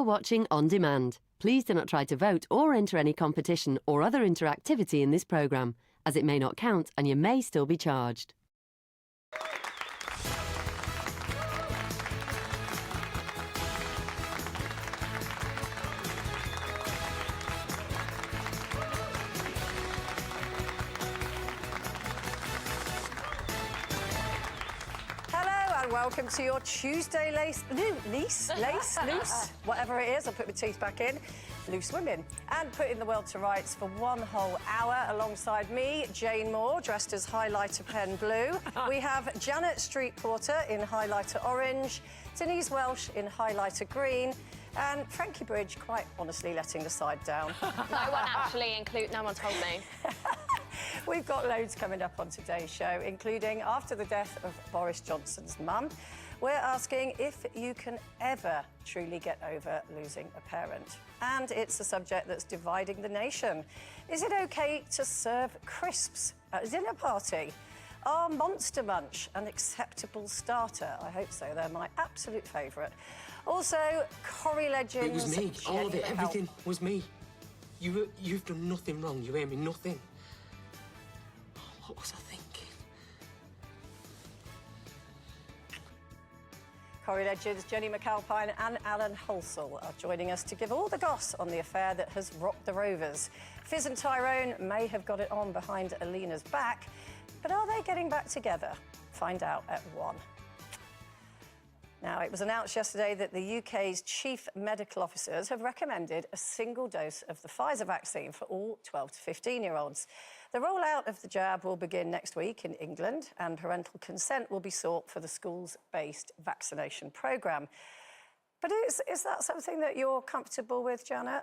For watching on demand. Please do not try to vote or enter any competition or other interactivity in this programme, as it may not count and you may still be charged. Welcome to your Tuesday loose, whatever it is. I'll put my teeth back in. Loose Women, and putting the world to rights for one whole hour. Alongside me, Jane Moore, dressed as highlighter pen blue. We have Janet Street Porter in highlighter orange, Denise Welsh in highlighter green, and Frankie Bridge, quite honestly, letting the side down. No one actually no one told me. We've got loads coming up on today's show, including after the death of Boris Johnson's mum. We're asking if you can ever truly get over losing a parent. And it's a subject that's dividing the nation. Is it okay to serve crisps at a dinner party? Are Monster Munch an acceptable starter? I hope so. They're my absolute favourite. Also, Corrie legends... It was me. All of it. Everything was me. You've done nothing wrong. You hear me? Nothing. What was I thinking? Corrie legends Jenny McAlpine and Alan Halsall are joining us to give all the goss on the affair that has rocked the Rovers. Fizz and Tyrone may have got it on behind Alina's back, but are they getting back together? Find out at 1. Now, it was announced yesterday that the UK's chief medical officers have recommended a single dose of the Pfizer vaccine for all 12 to 15-year-olds. The rollout of the jab will begin next week in England, and parental consent will be sought for the schools-based vaccination programme. But is that something that you're comfortable with, Janet?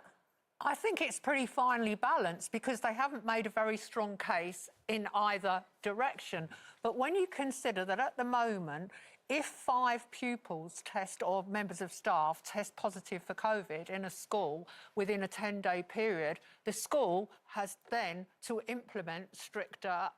I think it's pretty finely balanced because they haven't made a very strong case in either direction. But when you consider that at the moment, if 5 pupils test or members of staff test positive for COVID in a school within a 10-day period, the school has then to implement stricter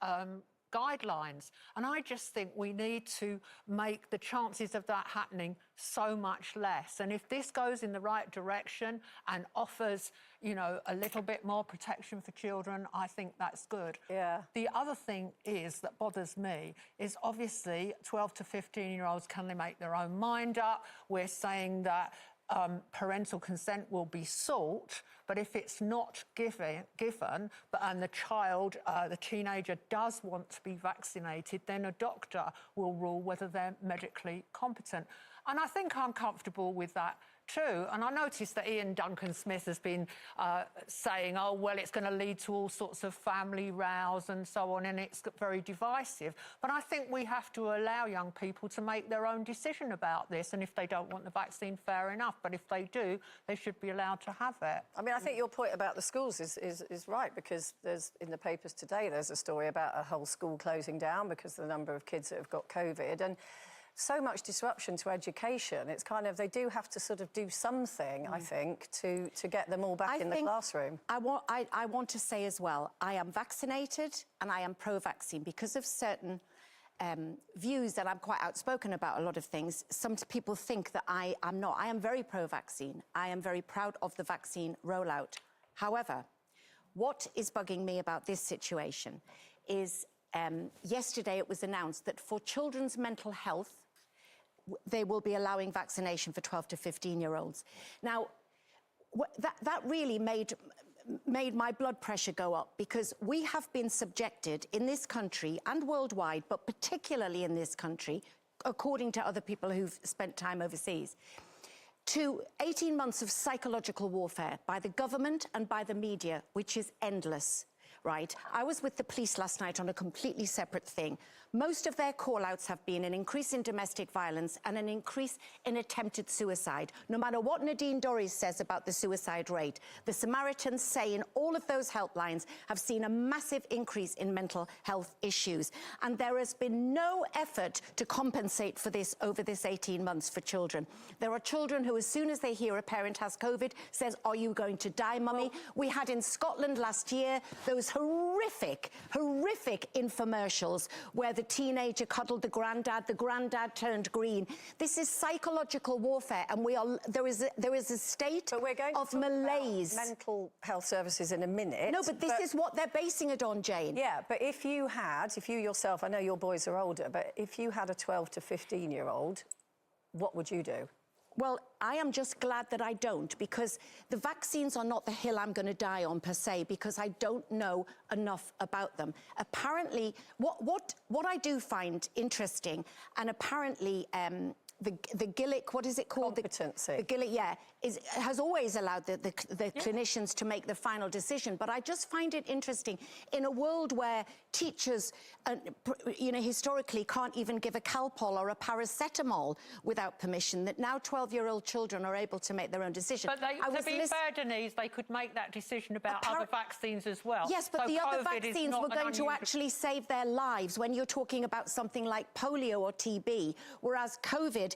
guidelines. And I just think we need to make the chances of that happening so much less. And if this goes in the right direction and offers, you know, a little bit more protection for children, I think that's good. Yeah. The other thing that bothers me is obviously 12 to 15-year-olds, can they make their own mind up? We're saying that parental consent will be sought, but if it's not given, and the child, the teenager does want to be vaccinated, then a doctor will rule whether they're medically competent. And I think I'm comfortable with that too. And I noticed that Ian Duncan Smith has been saying, oh, well, it's going to lead to all sorts of family rows and so on, and it's very divisive. But I think we have to allow young people to make their own decision about this. And if they don't want the vaccine, fair enough. But if they do, they should be allowed to have it. I mean, I think your point about the schools is right, because there's, in the papers today, there's a story about a whole school closing down because of the number of kids that have got COVID. And so much disruption to education. It's kind of, they do have to sort of do something, I think, to get them all back in the classroom. I want to say as well, I am vaccinated and I am pro-vaccine because of certain views that I'm quite outspoken about a lot of things. Some people think that I am not. I am very pro-vaccine. I am very proud of the vaccine rollout. However, what is bugging me about this situation is yesterday it was announced that for children's mental health, they will be allowing vaccination for 12 to 15-year-olds. Now, that really made my blood pressure go up, because we have been subjected in this country and worldwide, but particularly in this country, according to other people who've spent time overseas, to 18 months of psychological warfare by the government and by the media, which is endless. Right. I was with the police last night on a completely separate thing. Most of their call-outs have been an increase in domestic violence and an increase in attempted suicide. No matter what Nadine Dorries says about the suicide rate, the Samaritans say in all of those helplines have seen a massive increase in mental health issues. And there has been no effort to compensate for this over this 18 months for children. There are children who, as soon as they hear a parent has COVID, says, "Are you going to die, mummy?" We had in Scotland last year those horrific infomercials where the teenager cuddled the granddad turned green. This is psychological warfare, and there is a state But we're going to of talk malaise. about mental health services in a minute. No, but this is what they're basing it on, Jane. Yeah, but if you yourself, I know your boys are older, but if you had a 12 to 15-year-old, what would you do? Well, I am just glad that I don't, because the vaccines are not the hill I'm going to die on per se, because I don't know enough about them. Apparently, what I do find interesting, and apparently the GILIC, what is it called? Competency. The GILIC, yeah, has always allowed the clinicians to make the final decision. But I just find it interesting in a world where teachers, historically can't even give a Calpol or a paracetamol without permission, that now 12-year-old children are able to make their own decision. But to be fair, Denise, they could make that decision about other vaccines as well. Yes, but so the other COVID vaccines were going to actually save their lives when you're talking about something like polio or TB, whereas COVID,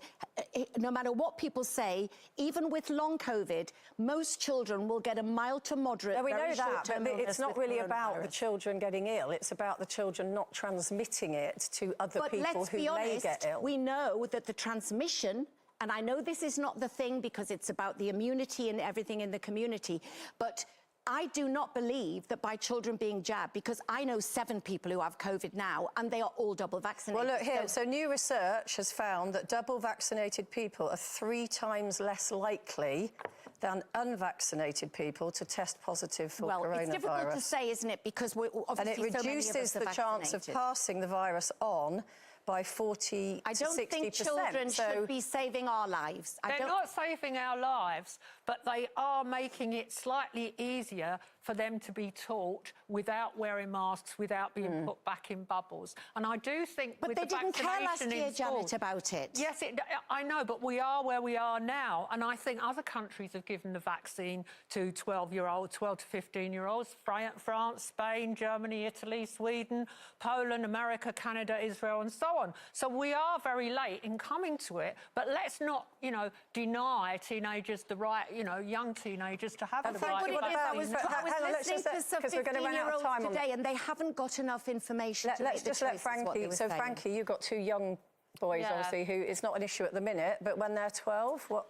no matter what people say, even with long COVID, most children will get a mild to moderate. No, we know that, but it's not really coronavirus. about the children getting ill. It's about the children not transmitting it to other people who may get ill. We know that the transmission, and I know this is not the thing because it's about the immunity and everything in the community, but I do not believe that by children being jabbed, because I know 7 people who have COVID now, and they are all double vaccinated. Well, look here. So new research has found that double vaccinated people are 3 times less likely than unvaccinated people to test positive for coronavirus. Well, it's difficult to say, isn't it? Because we're obviously and it reduces the chance of passing the virus on by 40 I to 60%. don't think children should be saving our lives. They're not saving our lives, but they are making it slightly easier for them to be taught without wearing masks, without being put back in bubbles. And I do think but with they the didn't care last year, in schools, Janet, about it. Yes, I know, but we are where we are now. And I think other countries have given the vaccine to 12-year-olds, 12 to 15-year-olds. France, Spain, Germany, Italy, Sweden, Poland, America, Canada, Israel, and so on. So we are very late in coming to it. But let's not, deny teenagers the right, young teenagers to have the right vaccine. I was listening to some 15-year-olds today, and they haven't got enough information to make the choices. Let's just let Frankie. So, Frankie, you've got 2 young boys, obviously, who it's not an issue at the minute, but when they're 12, what?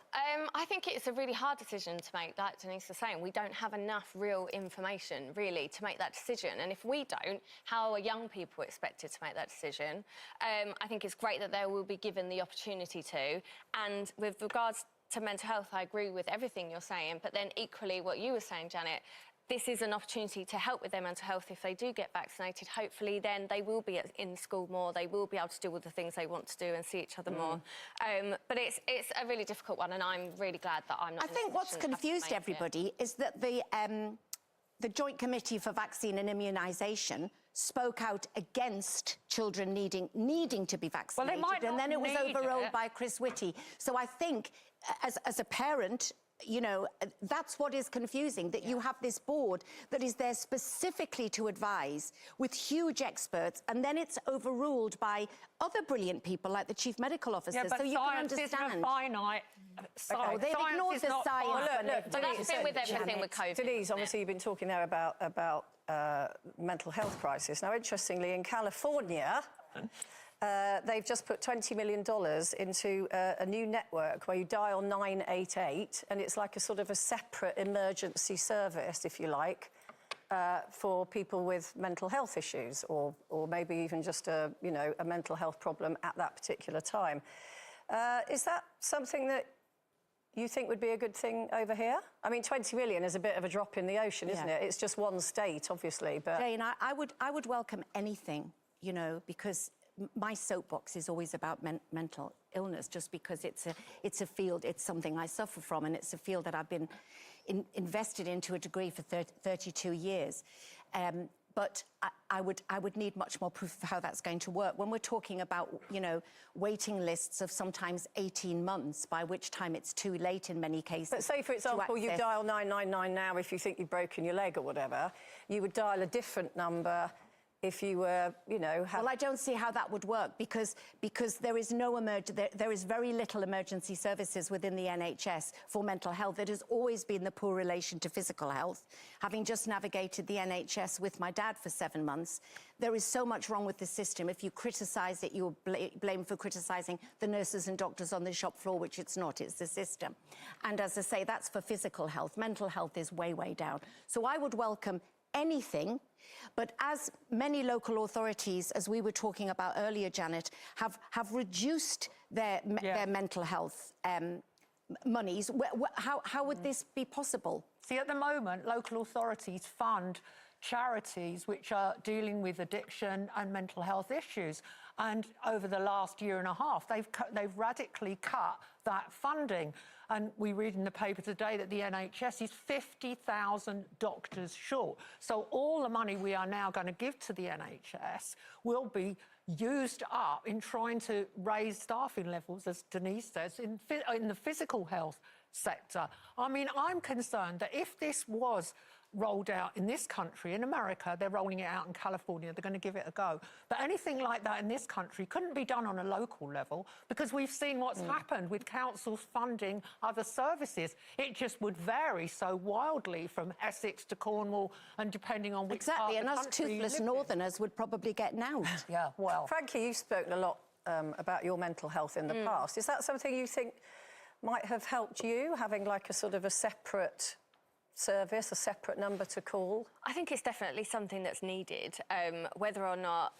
I think it's a really hard decision to make, like Denise was saying. We don't have enough real information, really, to make that decision. And if we don't, how are young people expected to make that decision? I think it's great that they will be given the opportunity to. And with regards to mental health, I agree with everything you're saying. But then equally, what you were saying, Janet, this is an opportunity to help with their mental health if they do get vaccinated. Hopefully, then they will be in school more. They will be able to do all the things they want to do and see each other more. But it's a really difficult one, and I'm really glad that I'm not. I think what's confused everybody is that the Joint Committee for Vaccine and Immunisation spoke out against children needing to be vaccinated, and then it was overruled by Chris Whitty. So I think, as a parent, that's what is confusing, that you have this board that is there specifically to advise with huge experts, and then it's overruled by other brilliant people like the chief medical officer. Yeah, but so you can science understand. Isn't a finite. Oh, they've ignored the science. But that's been with everything with COVID. Denise, obviously, you've been talking there about mental health crisis. Now, interestingly, in California, they've just put $20 million into a new network where you dial 988, and it's like a sort of a separate emergency service, if you like, for people with mental health issues, or maybe even just a mental health problem at that particular time. Is that something that you think would be a good thing over here? I mean, 20 million is a bit of a drop in the ocean, isn't it? It's just one state, obviously, but... Jane, I would welcome anything, because my soapbox is always about mental illness, just because it's a field, it's something I suffer from, and it's a field that I've been invested in to a degree for 32 years. But I would need much more proof of how that's going to work. When we're talking about, waiting lists of sometimes 18 months, by which time it's too late in many cases. But say, for example, you dial 999 now if you think you've broken your leg or whatever, you would dial a different number if you were, you know... Well, I don't see how that would work because there is there is very little emergency services within the NHS for mental health. It has always been the poor relation to physical health. Having just navigated the NHS with my dad for 7 months, there is so much wrong with the system. If you criticise it, you're blamed for criticising the nurses and doctors on the shop floor, which it's not, it's the system. And as I say, that's for physical health. Mental health is way, way down. So I would welcome anything, but as many local authorities, as we were talking about earlier, Janet, have reduced their mental health monies, how would this be possible? See, at the moment, local authorities fund charities which are dealing with addiction and mental health issues. And over the last year and a half, they've radically cut that funding. And we read in the paper today that the NHS is 50,000 doctors short. So all the money we are now going to give to the NHS will be used up in trying to raise staffing levels, as Denise says, in the physical health sector. I mean, I'm concerned that if this was rolled out in this country, in America, they're rolling it out in California, they're going to give it a go. But anything like that in this country couldn't be done on a local level because we've seen what's happened with councils funding other services. It just would vary so wildly from Essex to Cornwall and depending on which part of the country you live in. Exactly, and us toothless northerners would probably get nailed. Yeah, well... Frankie, you've spoken a lot about your mental health in the past. Is that something you think might have helped you, having like a sort of a separate service, a separate number to call? I think it's definitely something that's needed. Whether or not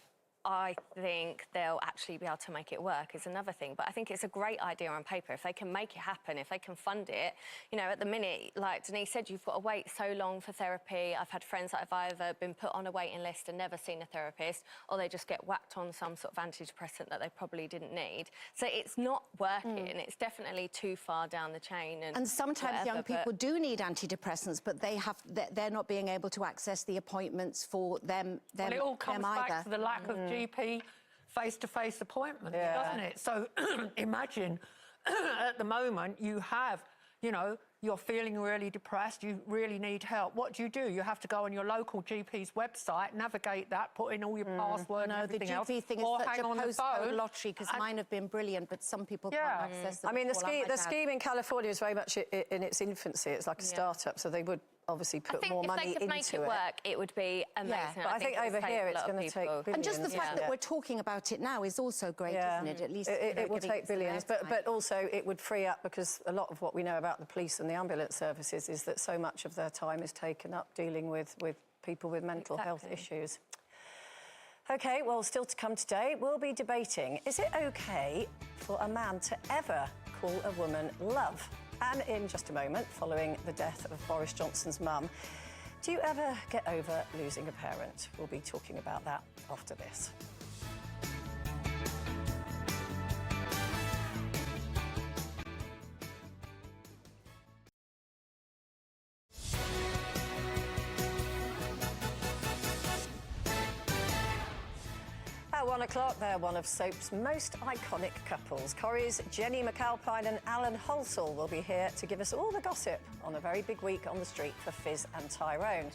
I think they'll actually be able to make it work is another thing. But I think it's a great idea on paper. If they can make it happen, if they can fund it, you know, at the minute, like Denise said, you've got to wait so long for therapy. I've had friends that have either been put on a waiting list and never seen a therapist, or they just get whacked on some sort of antidepressant that they probably didn't need. So it's not working. It's definitely too far down the chain. And sometimes young people do need antidepressants, but they're not being able to access the appointments for them Well, it all comes back to the lack of GP face-to-face appointments, doesn't it? So imagine at the moment you have, you know, you're feeling really depressed, you really need help. What do? You have to go on your local GP's website, navigate that, put in all your password and everything else. No, the GP thing is such a postcode lottery because mine have been brilliant, but some people can't access them. I mean, the scheme in California is very much in its infancy. It's like a start-up, so they would obviously put more money into it. I think if they could make it work, it would be amazing. But I think over here it's going to take billions. And just the fact that we're talking about it now is also great, isn't it? At least it will take billions, but also it would free up, because a lot of what we know about the police and the ambulance services is that so much of their time is taken up dealing with people with mental health issues. OK, well, still to come today, we'll be debating, is it OK for a man to ever call a woman love? And in just a moment, following the death of Boris Johnson's mum, do you ever get over losing a parent? We'll be talking about that after this. At 1 o'clock, they're one of soap's most iconic couples. Corrie's Jenny McAlpine and Alan Halsall will be here to give us all the gossip on a very big week on the street for Fizz and Tyrone.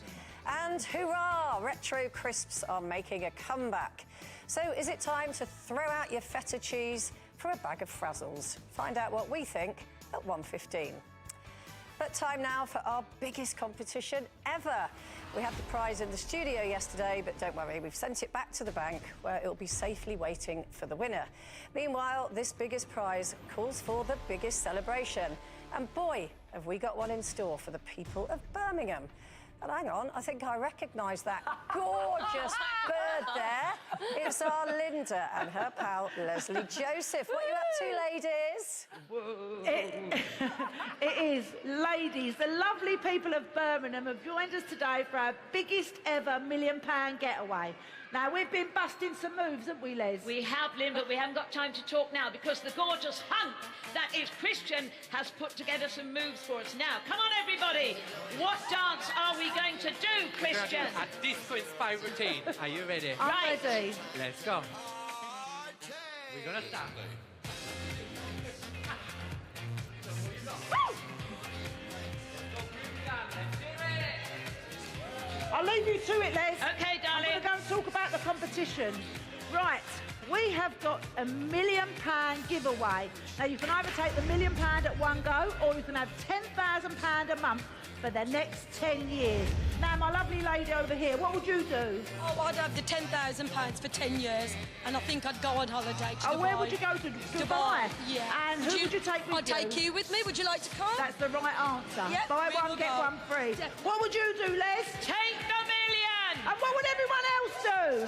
And hurrah! Retro crisps are making a comeback. So is it time to throw out your feta cheese for a bag of Frazzles? Find out what we think at 1:15. But time now for our biggest competition ever. We had the prize in the studio yesterday, but don't worry, we've sent it back to the bank where it'll be safely waiting for the winner. Meanwhile, this biggest prize calls for the biggest celebration. And boy, have we got one in store for the people of Birmingham. And hang on, I think I recognise that gorgeous bird there. It's our Linda and her pal, Leslie Joseph. What are you up to, ladies? It is, ladies. The lovely people of Birmingham have joined us today for our biggest ever £1 million getaway. Now, we've been busting some moves, haven't we, Les? We have, Lynn, but we haven't got time to talk now because the gorgeous hunk that is Christian has put together some moves for us. Now, come on, everybody. What dance are we going to do, Christian? A disco-inspired routine. Are you ready? I'm ready. Let's go. We're going to start. I'll leave you to it, Les. OK, darling. I'm going to go and talk about the competition. Right, we have got a £1 million giveaway. Now, you can either take the £1 million at one go, or you can have £10,000 a month for the next 10 years. Now, my lovely lady over here, what would you do? Oh, I'd have the £10,000 for 10 years, and I think I'd go on holiday to Dubai. Oh, where would you go to? Dubai? Yeah. And who would you take with you? I'd take you with me. Would you like to come? That's the right answer. Yep, Buy we one, will get go. one free. Yeah. What would you do, Les? Take the £1 million! And what would everyone else do?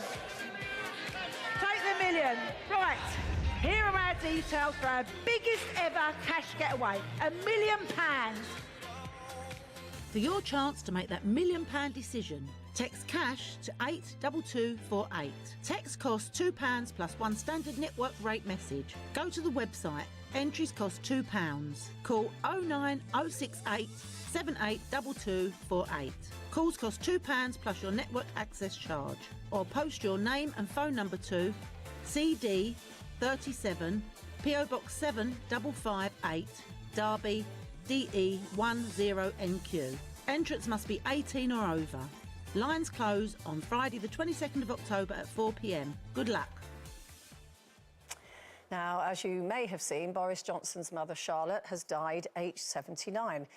Take the £1 million. Right. Here are our details for our biggest ever cash getaway. £1 million. For your chance to make that £1 million decision, text cash to 82248. Text costs £2 plus one standard network rate message. Go to the website. Entries cost £2. Call 09068 782248. Calls cost £2 plus your network access charge. Or post your name and phone number to CD 37 PO Box 7558 Derby DE10NQ. Entrance must be 18 or over. Lines close on Friday the 22nd of October at 4 p.m. Good luck. Now, as you may have seen, Boris Johnson's mother, Charlotte, has died aged 79.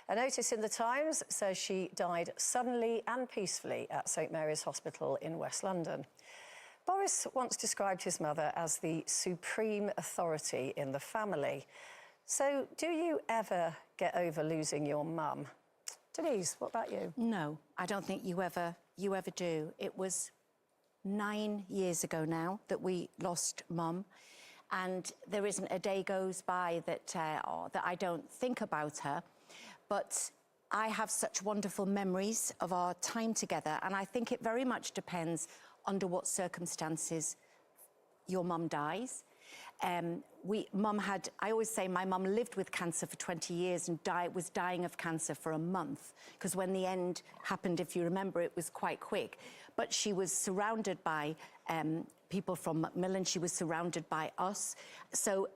A notice in the Times says she died suddenly and peacefully at St Mary's Hospital in West London. Boris once described his mother as the supreme authority in the family. So, do you ever get over losing your mum? Denise, what about you? No, I don't think you ever do. It was 9 years ago now that we lost Mum, and there isn't a day goes by that I don't think about her. But I have such wonderful memories of our time together, and I think it very much depends under what circumstances your mum dies. I always say my mum lived with cancer for 20 years and was dying of cancer for a month, because when the end happened, if you remember, it was quite quick. But she was surrounded by people from Macmillan, she was surrounded by us. So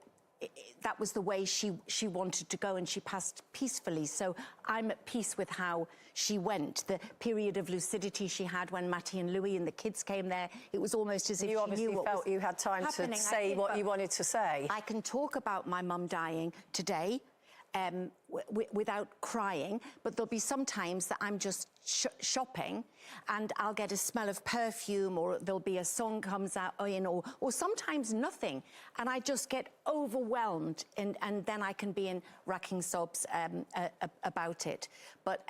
that was the way she wanted to go, and she passed peacefully. So I'm at peace with how she went. The period of lucidity she had when Matty and Louis and the kids came there, it was almost as if she knew what was happening. You obviously felt you had time to say what you wanted to say. I can talk about my mum dying today without crying, but there'll be some times that I'm just shopping and I'll get a smell of perfume, or there'll be a song comes out in, or sometimes nothing, and I just get overwhelmed, and then I can be in racking sobs about it. But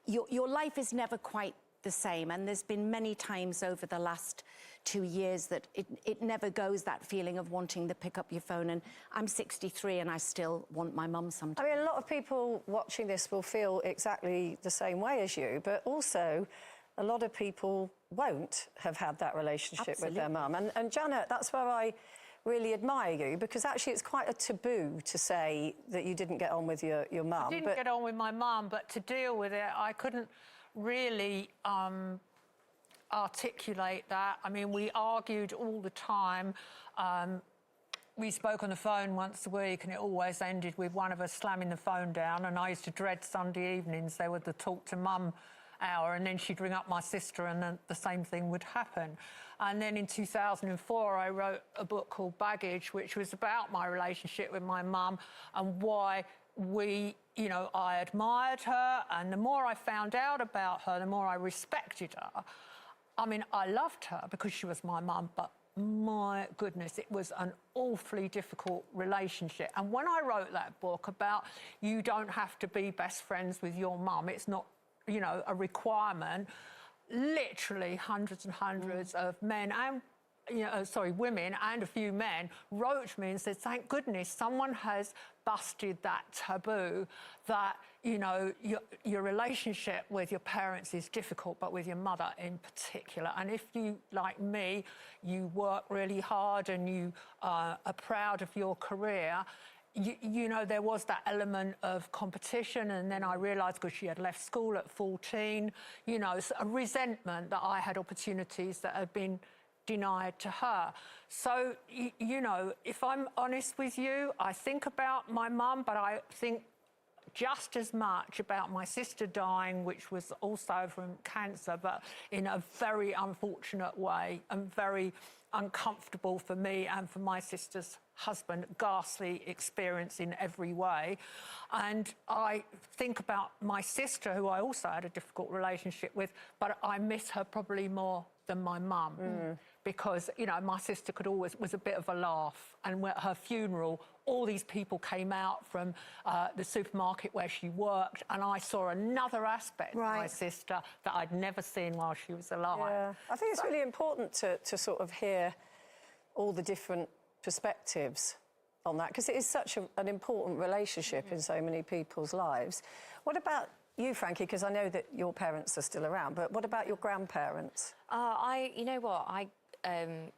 your life is never quite the same, and there's been many times over the last 2 years that it never goes, that feeling of wanting to pick up your phone. And I'm 63 and I still want my mum sometimes. I mean, a lot of people watching this will feel exactly the same way as you, but also a lot of people won't have had that relationship with their mum. And Janet, that's where I really admire you, because actually it's quite a taboo to say that you didn't get on with your mum. I didn't get on with my mum, but to deal with it, I couldn't really articulate that. I mean, we argued all the time. We spoke on the phone once a week, and it always ended with one of us slamming the phone down, and I used to dread Sunday evenings. They were the talk to mum hour, and then she'd ring up my sister and then the same thing would happen. And then in 2004, I wrote a book called Baggage, which was about my relationship with my mum and why I admired her, and the more I found out about her, the more I respected her. I mean, I loved her because she was my mum, but my goodness, it was an awfully difficult relationship. And when I wrote that book about you don't have to be best friends with your mum, it's not, a requirement, literally hundreds and hundreds of men and women and a few men wrote to me and said, thank goodness someone has busted that taboo that, your relationship with your parents is difficult, but with your mother in particular. And if you, like me, you work really hard and you are proud of your career, there was that element of competition. And then I realised, because she had left school at 14, a resentment that I had opportunities that had been denied to her. So, if I'm honest with you, I think about my mum, but I think just as much about my sister dying, which was also from cancer, but in a very unfortunate way and very uncomfortable for me and for my sister's husband, ghastly experience in every way. And I think about my sister, who I also had a difficult relationship with, but I miss her probably more than my mum. Because, you know, my sister was a bit of a laugh. And at her funeral, all these people came out from the supermarket where she worked, and I saw another aspect of my sister that I'd never seen while she was alive. Yeah. I think it's really important to sort of hear all the different perspectives on that, because it is such an important relationship in so many people's lives. What about you, Frankie? Because I know that your parents are still around, but what about your grandparents? You know what, I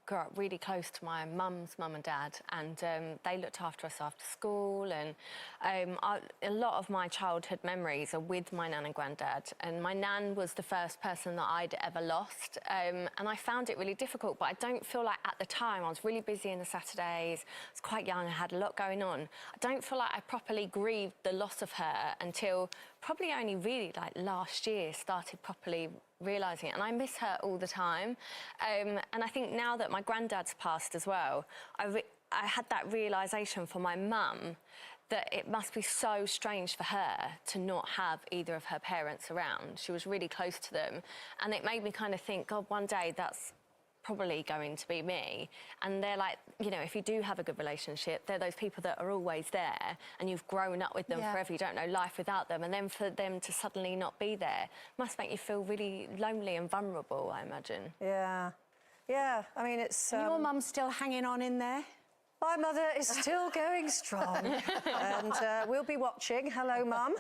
grew up really close to my mum's mum and dad, and they looked after us after school, and a lot of my childhood memories are with my nan and granddad, and my nan was the first person that I'd ever lost, and I found it really difficult, but I don't feel like at the time, I was really busy in the Saturdays, I was quite young, I had a lot going on. I don't feel like I properly grieved the loss of her until probably only really like last year started properly realising it, and I miss her all the time. And I think now that my granddad's passed as well, I had that realisation for my mum that it must be so strange for her to not have either of her parents around. She was really close to them, and it made me kind of think, God, one day that's probably going to be me. And they're like, you know, if you do have a good relationship, they're those people that are always there and you've grown up with them forever, you don't know life without them, and then for them to suddenly not be there must make you feel really lonely and vulnerable, I imagine. Yeah, I mean, it's... Your mum's still hanging on in there? My mother is still going strong, and we'll be watching. Hello, Mum.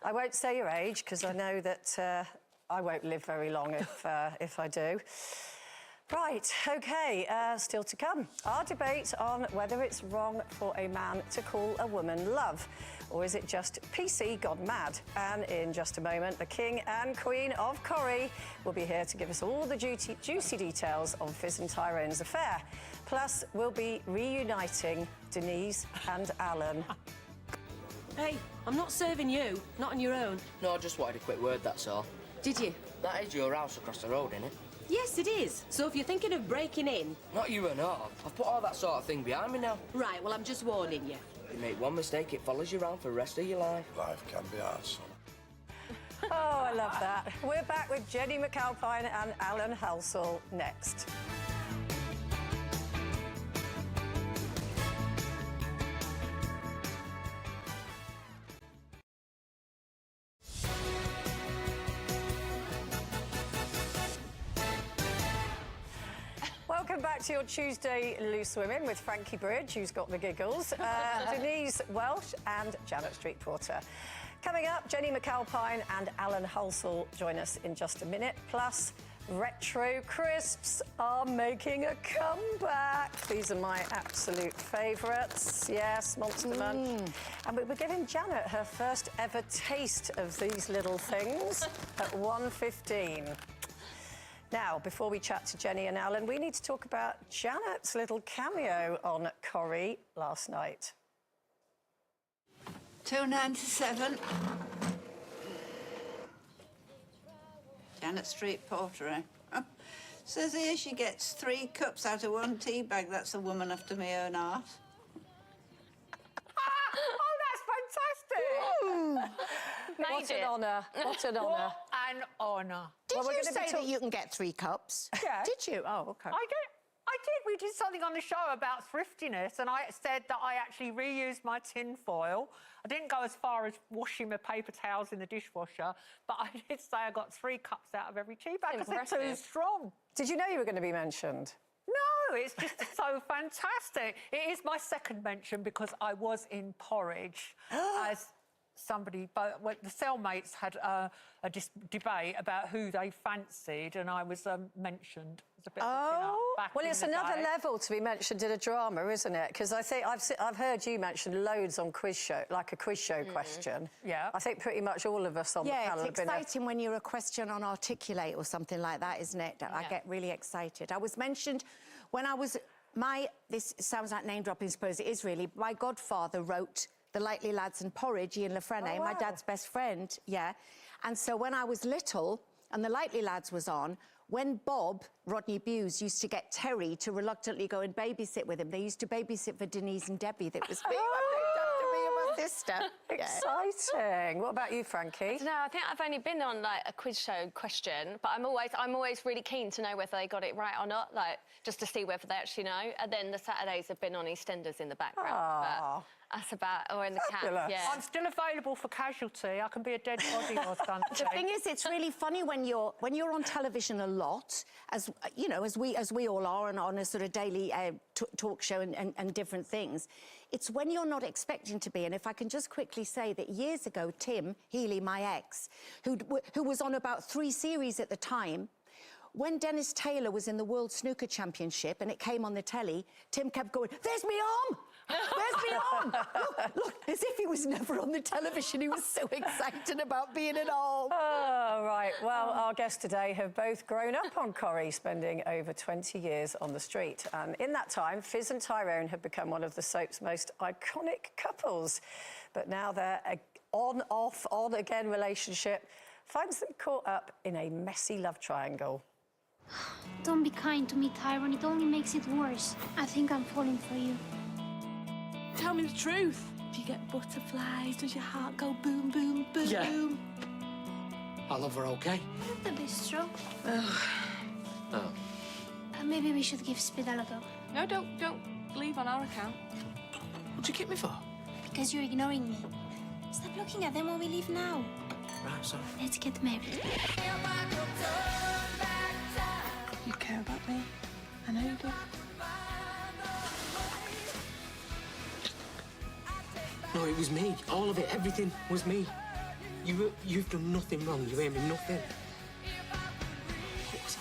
I won't say your age, because I know that I won't live very long if I do. Right, OK, still to come. Our debate on whether it's wrong for a man to call a woman love, or is it just PC gone mad? And in just a moment, the King and Queen of Corrie will be here to give us all the juicy details of Fizz and Tyrone's affair. Plus, we'll be reuniting Denise and Alan. Hey, I'm not serving you, not on your own. No, I just wanted a quick word, that's all. Did you? That is your house across the road, isn't it? Yes, it is. So if you're thinking of breaking in... Not you and all. I've put all that sort of thing behind me now. Right, well, I'm just warning you. You make one mistake, it follows you around for the rest of your life. Life can be hard, son. Oh, I love that. We're back with Jenny McAlpine and Alan Halsall next. Welcome back to your Tuesday Loose Women with Frankie Bridge, who's got the giggles, Denise Welsh and Janet Street-Porter. Coming up, Jenny McAlpine and Alan Halsall join us in just a minute. Plus, retro crisps are making a comeback. These are my absolute favourites. Yes, Monster Munch. And we're giving Janet her first ever taste of these little things at 1:15. Now, before we chat to Jenny and Alan, we need to talk about Janet's little cameo on Corrie last night. £2.97. Janet Street-Porter, eh? Says here she gets 3 cups out of 1 tea bag. That's a woman after my own heart. Oh, that's fantastic! What an honour. What an honour. What an honour. Did you say that you can get 3 cups? Yeah. Did you? Oh, OK. I did. We did something on the show about thriftiness, and I said that I actually reused my tin foil. I didn't go as far as washing my paper towels in the dishwasher, but I did say I got 3 cups out of every tea bag because they're too strong. Did you know you were going to be mentioned? No, it's just so fantastic. It is my second mention because I was in Porridge as somebody, but the cellmates had a debate about who they fancied, and I was mentioned as a bit of, back well, in it's the another day. level to be mentioned in a drama, isn't it? Because I think I've heard you mentioned loads on quiz show, like a quiz show question. Yeah. I think pretty much all of us on the panel Yeah, have it's been... exciting when you're a question on Articulate or something like that, isn't it? I get really excited. I was mentioned when I was... This sounds like name dropping, I suppose it is really. My godfather wrote the Lightly Lads and Porridge, Ian Lefrene, my dad's best friend, yeah. And so when I was little and the Lightly Lads was on, when Bob, Rodney Bewes, used to get Terry to reluctantly go and babysit with him, they used to babysit for Denise and Debbie. That was me. After me and my sister. Exciting. What about you, Frankie? No, I think I've only been on like a quiz show question, but I'm always really keen to know whether they got it right or not, like just to see whether they actually know. And then the Saturdays have been on EastEnders in the background. But that's about, or in the cat. Yeah. I'm still available for casualty. I can be a dead body or something. The thing is, it's really funny when you're on television a lot, as you know, as we all are, and on a sort of daily talk show and different things. It's when you're not expecting to be. And if I can just quickly say that years ago, Tim Healy, my ex, who was on about 3 series at the time, when Dennis Taylor was in the World Snooker Championship and it came on the telly, Tim kept going, "There's me arm! There's me arm! Look, as if he was never on the television. He was so excited about being an arm." Oh, right. Well, our guests today have both grown up on Corrie, spending over 20 years on the street. And in that time, Fiz and Tyrone have become one of the soap's most iconic couples. But now their on-off, on-again relationship finds them caught up in a messy love triangle. Don't be kind to me, Tyrone. It only makes it worse. I think I'm falling for you. Tell me the truth. Do you get butterflies? Does your heart go boom, boom, boom? Yeah. I love her, okay? The bistro. Oh. Maybe we should give Spidal a go. No, don't leave on our account. What'd you kick me for? Because you're ignoring me. Stop looking at them while we leave now. Right, sorry. Let's get married. You care about me. I know you do. No, it was me. All of it, everything was me. You've done nothing wrong. You hear me? Nothing. What was I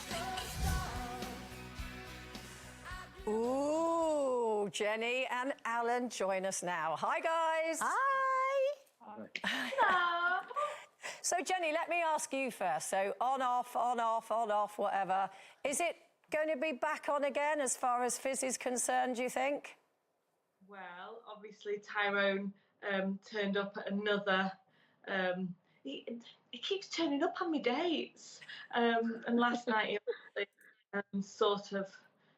thinking? Ooh, Jenny and Alan join us now. Hi, guys. Hi. Hello. So, Jenny, let me ask you first. So, on, off, whatever. Is it going to be back on again as far as Fiz is concerned, do you think? Well, obviously Tyrone turned up at another. He keeps turning up on my dates, and last night he sort of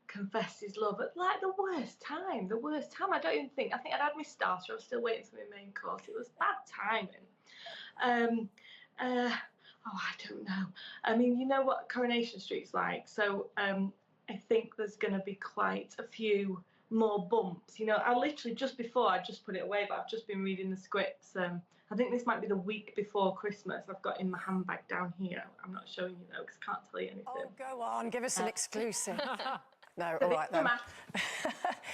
confessed his love at like the worst time. I don't even think. I think I'd had my starter. I was still waiting for my main course. It was bad timing. I don't know. I mean, you know what Coronation Street's like, so I think there's going to be quite a few more bumps. You know, I literally just put it away, but I've just been reading the scripts. I think this might be the week before Christmas. I've got in my handbag down here. I'm not showing you though, because I can't tell you anything. Oh, go on, give us an exclusive. No, all right then.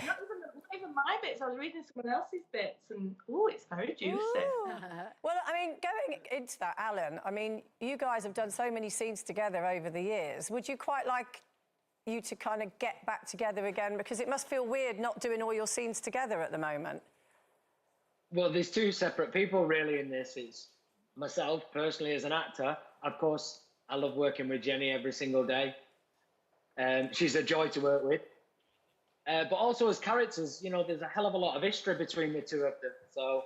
not even my bits. I was reading someone else's bits, and it's very juicy. Well, I mean, going into that, Alan, I mean, you guys have done so many scenes together over the years. Would you quite like you to kind of get back together again? Because it must feel weird not doing all your scenes together at the moment. Well, there's 2 separate people really in this. It's myself personally as an actor. Of course, I love working with Jenny every single day. She's a joy to work with. But also as characters, you know, there's a hell of a lot of history between the 2 of them. So,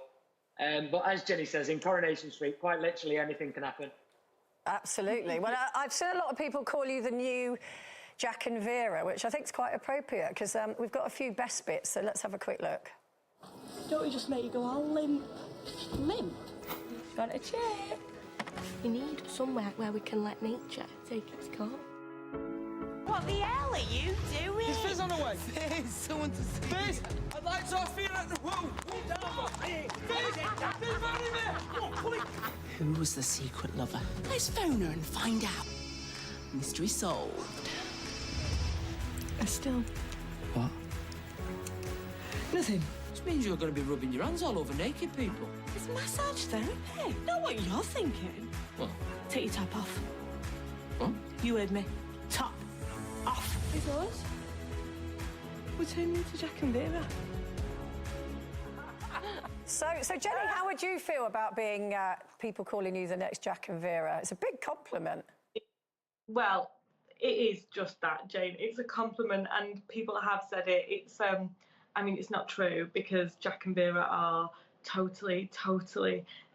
but as Jenny says, in Coronation Street, quite literally anything can happen. Absolutely. Well, I've seen a lot of people call you the new Jack and Vera, which I think is quite appropriate, because we've got a few best bits, so let's have a quick look. Don't we just make you go all limp? Limp? Got a chair. We need somewhere where we can let nature take its course. What the hell are you doing? Is Fiz on the way? Fiz, someone to see. Fiz, I'd like to feel at the whoa. Fiz, man in there. Come on, quick. Who was the secret lover? Let's phone her and find out. Mystery solved. Still. What? Nothing. This means you're going to be rubbing your hands all over naked people. It's massage therapy. Not what you're thinking. What? Take your top off. What? You heard me. Top off. It's us. We're turning into Jack and Vera. So Jenny, how would you feel about being people calling you the next Jack and Vera? It's a big compliment. Well, it is just that, Jane. It's a compliment, and people have said it. It's, I mean, it's not true, because Jack and Vera are totally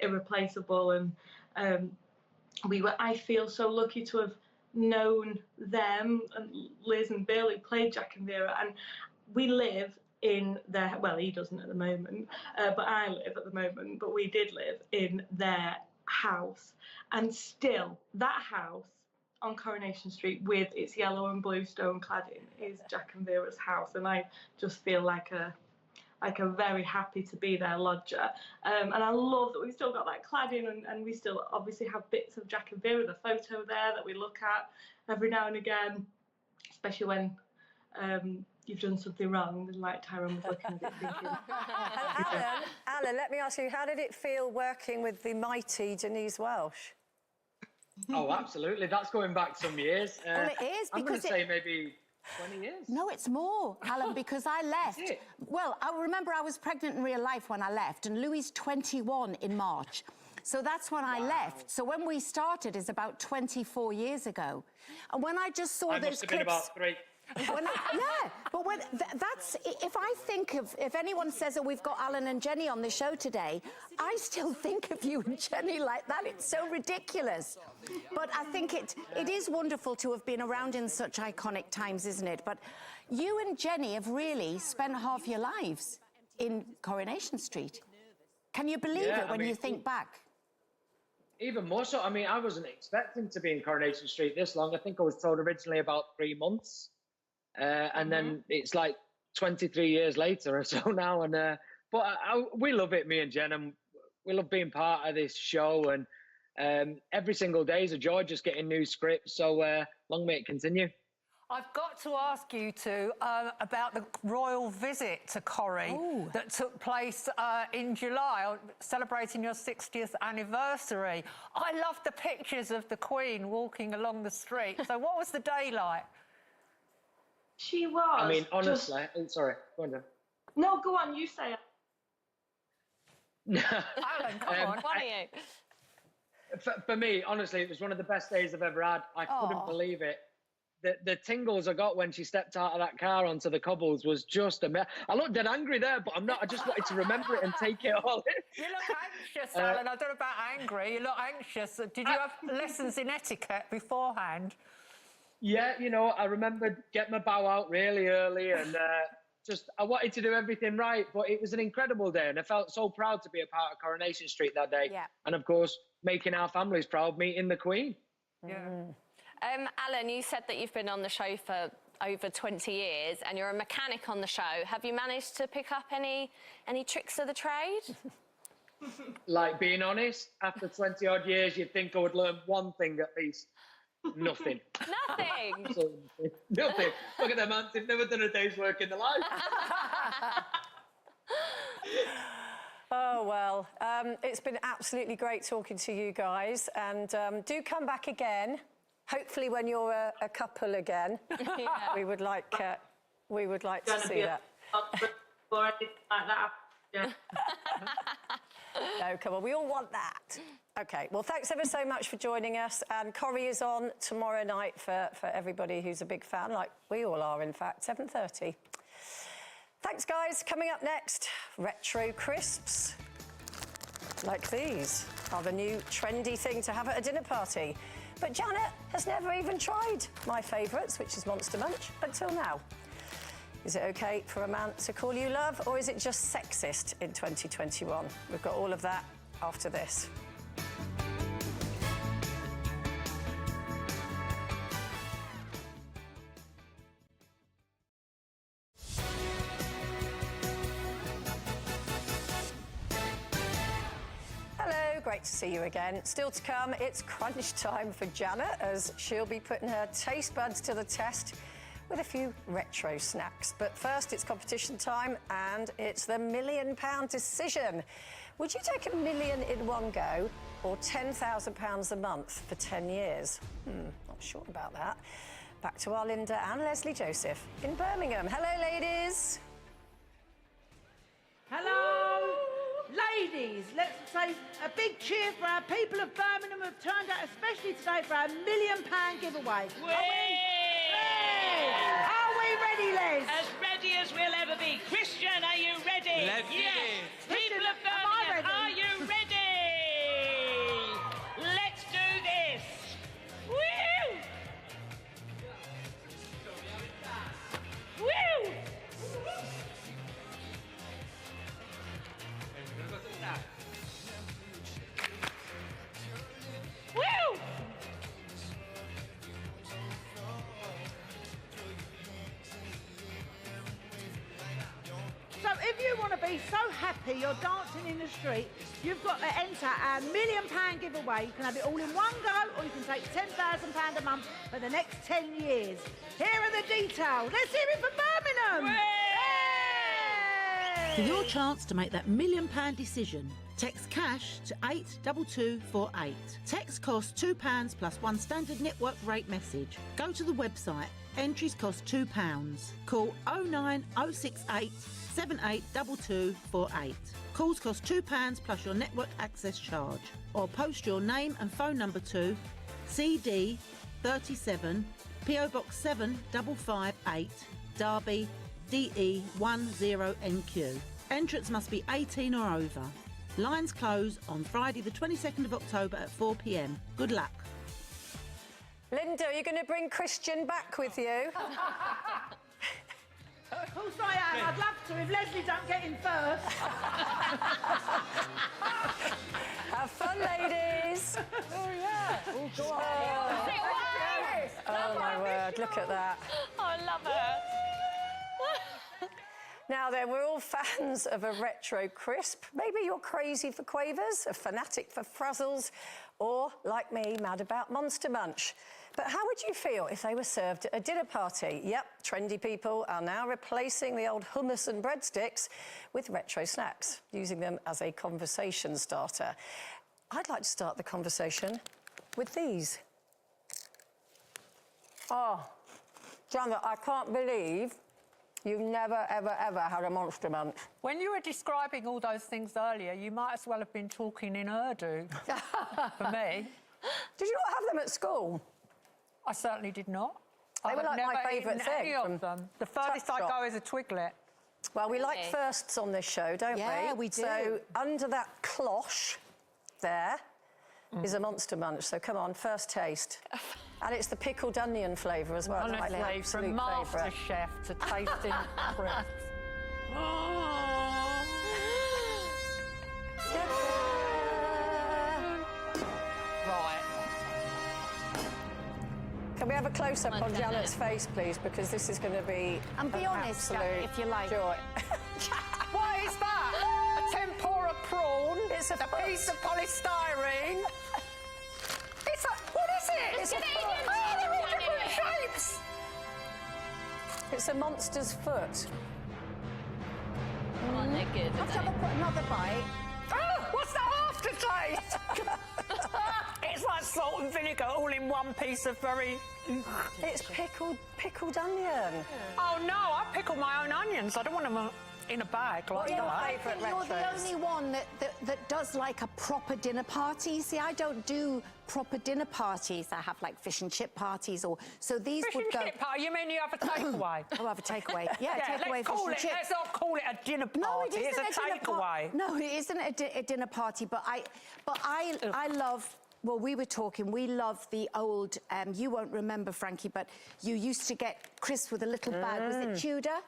irreplaceable. And I feel so lucky to have known them, and Liz and Bill, who played Jack and Vera, and we live in their, well, he doesn't at the moment, but I live at the moment, but we did live in their house. And still, that house on Coronation Street with its yellow and blue stone cladding is Jack and Vera's house, and I just feel like a very happy to be their lodger. And I love that we've still got that cladding, and we still obviously have bits of Jack and Vera, the photo there that we look at every now and again, especially when you've done something wrong, and like Tyrone was looking at it thinking. Alan, let me ask you, how did it feel working with the mighty Denise Welsh? Oh, absolutely. That's going back some years. Well, it is, I'm going because to say maybe 20 years. No, it's more, Alan, because I left. Well, I remember I was pregnant in real life when I left, and Louis 21 in March. So that's when I left. So when we started is about 24 years ago. And when I just saw those must have clips... been about 3. Yeah, but when that's, if I think of, if anyone says, oh, we've got Alan and Jenny on the show today, I still think of you and Jenny like that. It's so ridiculous. But I think it is wonderful to have been around in such iconic times, isn't it? But you and Jenny have really spent half your lives in Coronation Street. Can you believe it when you think back? Even more so. I mean, I wasn't expecting to be in Coronation Street this long. I think I was told originally about 3 months. And then it's like 23 years later or so now. And but we love it, me and Jen, and we love being part of this show. And every single day is a joy just getting new scripts. So long may it continue. I've got to ask you two about the royal visit to Corrie that took place in July, celebrating your 60th anniversary. I love the pictures of the Queen walking along the street. So what was the day like? She was. I mean, honestly, sorry, go on, Jen. No, go on, you say it. Alan, come on. What are you? For me, honestly, it was one of the best days I've ever had. I couldn't believe it. The tingles I got when she stepped out of that car onto the cobbles was just amazing. I looked dead angry there, but I'm not. I just wanted to remember it and take it all in. You look anxious, Alan. I don't know about angry. You look anxious. Did you have lessons in etiquette beforehand? Yeah, you know, I remember getting my bow out really early, and I wanted to do everything right. But it was an incredible day, and I felt so proud to be a part of Coronation Street that day. Yeah. And of course, making our families proud, meeting the Queen. Yeah. Alan, you said that you've been on the show for over 20 years and you're a mechanic on the show. Have you managed to pick up any tricks of the trade? Like, being honest, after 20 odd years, you'd think I would learn one thing at least. Nothing. Nothing? Nothing. Look at them, man. They've never done a day's work in their life. Oh, well, it's been absolutely great talking to you guys, and do come back again, hopefully when you're a couple again. Yeah. We would like to see that. Or anything like that. Yeah. No, come on, we all want that. OK, well, thanks ever so much for joining us, and Corrie is on tomorrow night for everybody who's a big fan, like we all are, in fact, 7:30. Thanks, guys. Coming up next, retro crisps. Like these are the new trendy thing to have at a dinner party. But Janet has never even tried my favourites, which is Monster Munch, until now. Is it OK for a man to call you love, or is it just sexist in 2021? We've got all of that after this. Great to see you again. Still to come, it's crunch time for Janet, as she'll be putting her taste buds to the test with a few retro snacks. But first, it's competition time, and it's the £1 million decision. Would you take £1 million in one go, or £10,000 a month for 10 years? Not sure about that. Back to our Linda and Leslie Joseph in Birmingham. Hello, ladies. Hello, ladies. Let's say a big cheer for our people of Birmingham who have turned out, especially today, for our £1 million giveaway. Are we ready, Les? As ready as we'll ever be. Christian, are you ready? Let's yes. do People of Am I if you want to be so happy you're dancing in the street, you've got to enter our £1 million giveaway. You can have it all in one go, or you can take £10,000 a month for the next 10 years. Here are the details. Let's hear it from Birmingham. For your chance to make that £1 million decision, text cash to 82248. Text costs £2 plus one standard network rate message. Go to the website. Entries cost £2. Call 09068 782248. Calls cost £2 plus your network access charge. Or post your name and phone number to CD 37 PO Box 7558 Derby DE10NQ. Entrance must be 18 or over. Lines close on Friday the 22nd of October at 4 p.m. Good luck. Linda, are you going to bring Christian back with you? Of course I am. I'd love to if Leslie don't get in first. Have fun, ladies. Oh, yeah. Oh, go on. Oh, my word. Look at that. Oh, I love her. Now then, we're all fans of a retro crisp. Maybe you're crazy for Quavers, a fanatic for Frazzles, or, like me, mad about Monster Munch. But how would you feel if they were served at a dinner party? Yep, trendy people are now replacing the old hummus and breadsticks with retro snacks, using them as a conversation starter. I'd like to start the conversation with these. Oh, Janet, I can't believe you've never, ever, ever had a Monster Munch. When you were describing all those things earlier, you might as well have been talking in Urdu for me. Did you not have them at school? I certainly did not. They were like my favourite thing. Any of them. The furthest I go is a Twiglet. Well, we like firsts on this show, don't we? Yeah, we do. So under that cloche there is a Monster Munch. So come on, first taste. And it's the pickled onion flavour as well. Honestly, my from Master Chef to tasting crisps. Right. Can we have a close-up on Janet's face, please? Because this is going to be And be honest, Janet, if you like. Joy. What is that? A tempura prawn? It's a piece of polystyrene. It's a... What is it? It's a Oh, they're all different shapes. It's a monster's foot. Oh, they're good. Let's have another bite. Oh, what's that aftertaste? It's like salt and vinegar all in one piece of very... It's pickled onion. Oh, no, I pickle my own onions. I don't want them in a bag like that. I think you're the only one that does like a proper dinner party. See, I don't do proper dinner parties. I have like fish and chip parties, or so these Fish would and go. chip party? You mean you have a takeaway? Oh, I have a takeaway. Yeah, takeaway let's fish call and it. chip. Let's not call it a dinner party. No, it isn't it's a dinner takeaway. No, it isn't a dinner party. But I love. Well, we were talking. We love the old. You won't remember, Frankie, but you used to get crisps with a little bag. Was it Tudor?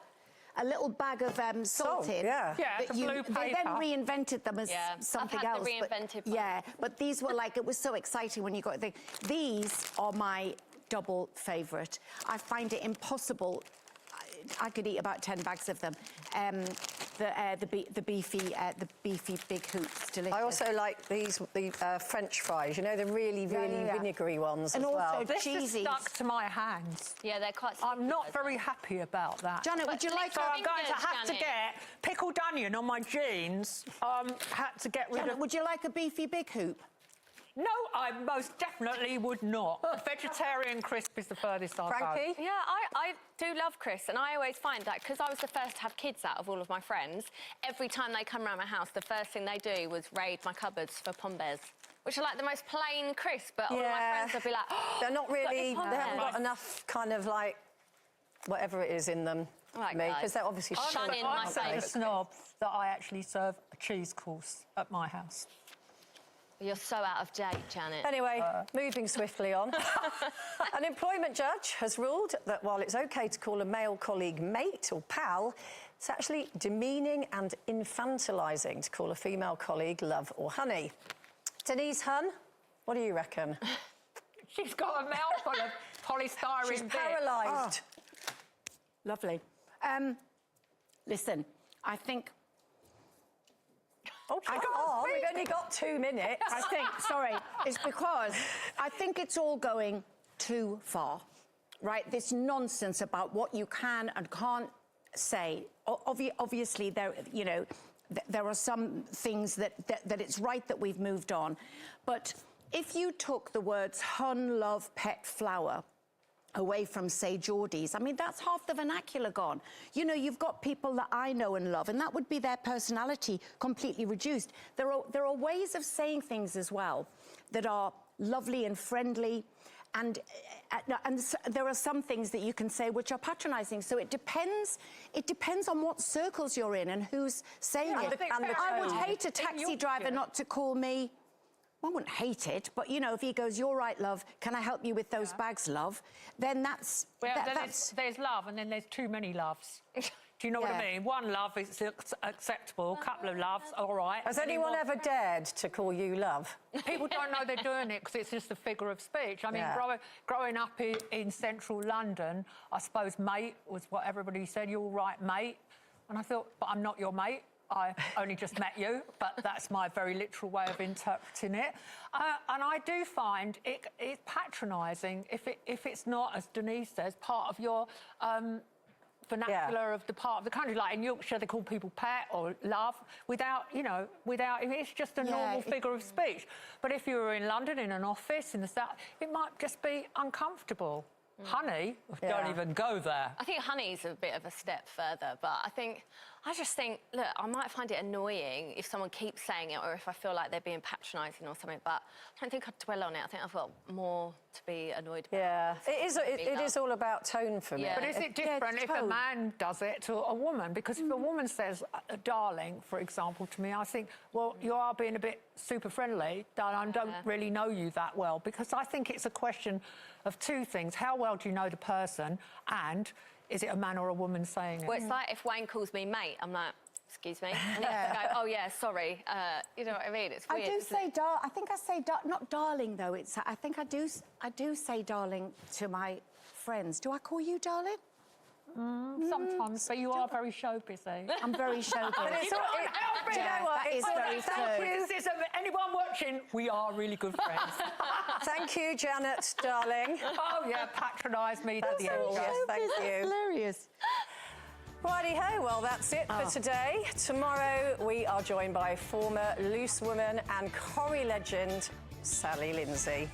A little bag of salted. Yeah. Yeah, the blue They paper. then reinvented them as something I've had else. the reinvented one. Yeah, but these were like, it was so exciting when you got the... These are my double favourite. I find it impossible. I could eat about 10 bags of them. The beefy big hoops, delicious. I also like the French fries. You know, the really vinegary ones And as also well. This is cheesy. stuck to my hands. Yeah, they're quite... I'm not very happy about that. Janet, would you like... So I'm going to have to get pickled onion on my jeans. Had to get rid Janet, of... would you like a beefy big hoop? No, I most definitely would not. Vegetarian crisp is the furthest I'll go. Frankie? Yeah, I do love crisps, and I always find that because I was the first to have kids out of all of my friends, every time they come around my house, the first thing they do was raid my cupboards for Pombes, which are like the most plain crisp, but all of my friends would be like, oh, they're not really... got They haven't Pombes. got enough kind of like... whatever it is in them. Right, me, guys. because they're obviously Shun in my I'm such a favourite snob that I actually serve a cheese course at my house. You're so out of date, Janet. Anyway, moving swiftly on. An employment judge has ruled that while it's OK to call a male colleague mate or pal, it's actually demeaning and infantilising to call a female colleague love or honey. Denise Hunn, what do you reckon? She's got a mouthful of polystyrene She's bits. paralysed. Lovely. Listen, I think... Oh, come on, we've only got 2 minutes. I think, sorry, it's because I think it's all going too far, right? This nonsense about what you can and can't say. Obviously, there, you know, there are some things that it's right that we've moved on. But if you took the words hun, love, pet, flower away from, say, Geordie's, I mean, that's half the vernacular gone. You know, you've got people that I know and love, and that would be their personality completely reduced. There are ways of saying things as well that are lovely and friendly, and there are some things that you can say which are patronising. So it depends on what circles you're in and who's saying it. I would hate a taxi driver not to call me... I wouldn't hate it, but, you know, if he goes, you're right, love, can I help you with those bags, love? Then that's... Well, there's love, and then there's too many loves. Do you know what I mean? One love is acceptable, a couple of loves, all right. Has anyone ever dared to call you love? People don't know they're doing it because it's just a figure of speech. I mean, growing up in central London, I suppose mate was what everybody said, you're all right, mate. And I thought, but I'm not your mate. I only just met you, but that's my very literal way of interpreting it. And I do find it's patronising if it's not, as Denise says, part of your vernacular of the part of the country. Like in Yorkshire, they call people pet or love without, it's just a normal figure of speech. But if you were in London, in an office, in the South, it might just be uncomfortable. Honey, don't even go there. I think honey's a bit of a step further, but I just think, look, I might find it annoying if someone keeps saying it or if I feel like they're being patronising or something, but I don't think I'd dwell on it. I think I've got more to be annoyed about. Yeah, it is all about tone for me. But is it different if a man does it to a woman? Because if a woman says, darling, for example, to me, I think, well, you are being a bit super friendly, darling, I don't really know you that well. Because I think it's a question of two things. How well do you know the person, and is it a man or a woman saying it? Well, it's like if Wayne calls me mate, I'm like, excuse me. And I go, oh, yeah, sorry. You know what I mean? It's weird. I do say I think I say not darling, though. I think I do say darling to my friends. Do I call you darling? Sometimes, but you are very show busy. I'm very show busy. Do you know what? That is very true. Anyone watching, we are really good friends. Thank you, Janet, darling. Oh, yeah, patronise me to the end. Yes, thank you. That's hilarious. Righty-ho, well, that's it for today. Tomorrow, we are joined by former Loose Woman and Corrie legend, Sally Lindsay.